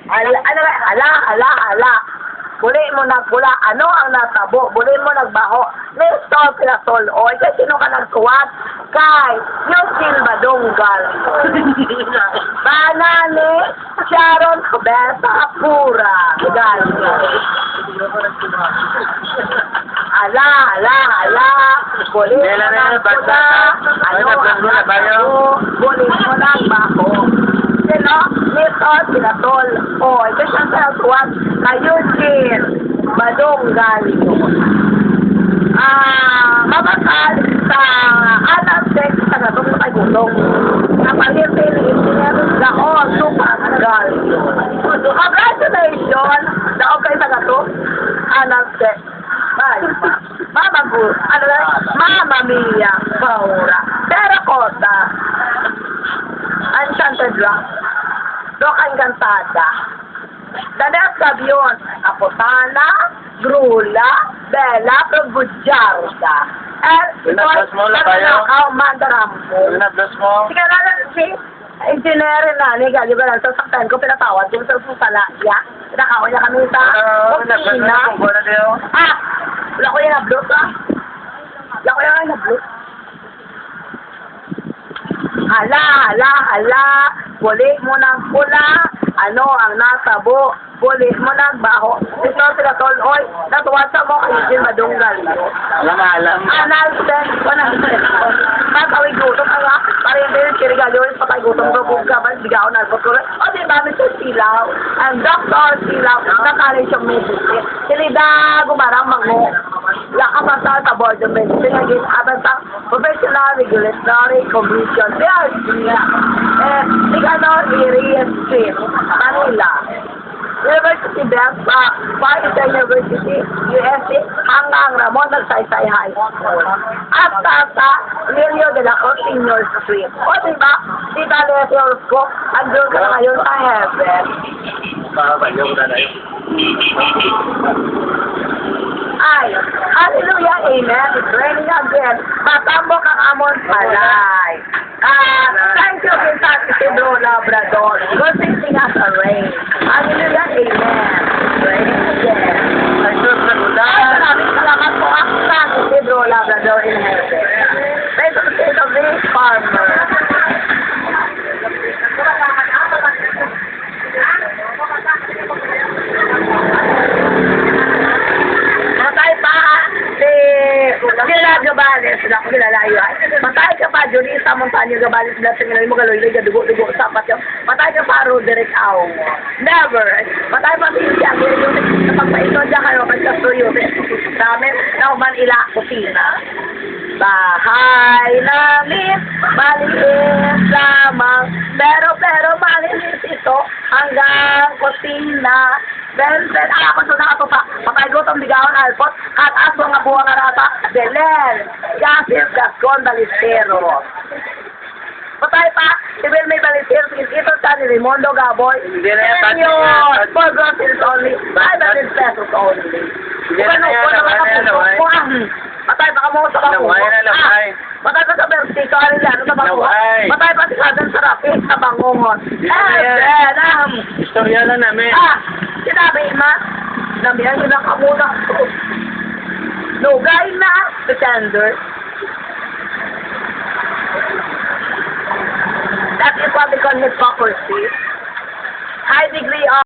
Ala. Buli mo nagpula. Ano ang natabo? Buli mo nagbaho. Nestor Pinasol. O, kay sino ka nagsuwat? Kay Yusil Badonggal. Banani Sharon Besa Pura. Ala. Buli mo nagpula. Ano ang natabo? Buli mo nagbaho. Sino? Nestor Pinasol. O, kay sino ka nagsuwat? Ayusin, Badonggal. Mabakal sa anak sex sa gatong sa gulong. Napalitin engineer Daon Supagal. Congratulations! Daon kayo sa gatong anak sex. Mama Mia Paura. Terracotta. Enchanted Rock. Rock Encantada. Danas Gabion, Apotana, Grula, Bella, Probujarda. Mandarampo. Pinablas mo? Sige na lang si engineer na ni Gali ba lang sasaktan ko pinatawad yung sa Salaya. Pinakawa niya kami sa Kusina. Wala ko yung na-block Hala. Buli mo ng pula. Ano ang nasabo? Buli mo ng baho. Ito sila tol. Oy, natuwasa mo kayo din madunggal. Alam. Anal sen. Matawig gutom ka nga. Parin din kirigalyo. Patay gutom ko. Bugkaban. Bigaw na. O diba, Mr. Silaw? Ang Dr. Silaw. Nakalit siyang medicine. Silida gumarang mango. Lakabasa sa board of medicine. Naging abantang Professional Regulatory Commission. Nicanor Irias Street, Manila. University Bank, Pakistan University, USC, hanggang Ramon Magsaysay High School. At sa Lilio de la Cruz Senior Street. O diba, Tita Letters ko, andun ka na ngayon sa heaven. Papabalyo ko na yun. Ay, hallelujah, amen. It's raining again. Matambok ang amon palay. Thank you, Kentucky Pedro Labrador. Good sing us a rain. Hallelujah, amen. It's raining again. Ay, sus, nagulan. Ay, maraming salamat po ang Kentucky Pedro Labrador in heaven. Thank you, State of the Farmer. Kilala Gabales, sila ko kilala yun. Matay ka pa, Junisa Montaño Gabales, sila singalay mo galoy, dugo-dugo, sapat yun. Matay ka pa, Roderick Au. Never. Matay pa, Cynthia, napagpaito dyan kayo, pagkastuyo, namin, nauman ila, kusina. Bahay namin, maliit lamang, pero maliit ito, hanggang kusina. Ben, ako sa nakatupa, papaygot ang bigawan alpot, at aso nga buwang arata, Belen, Yasir, Gascon, Balistero. Patay pa, si Bill may Balistero, ito sa ni Raimundo Gaboy, Senyor, for groceries only, 500 pesos only. Patay pa ka mo sa bakuha. Patay pa sa Bertito, Arellano sa bakuha. Patay pa si Kagan Sarapit sa Bangungon. Istorya na namin. Sinabi ma, namihan nyo ng kamuna ko. Lugay na, pretender. That is what we call hypocrisy. High degree of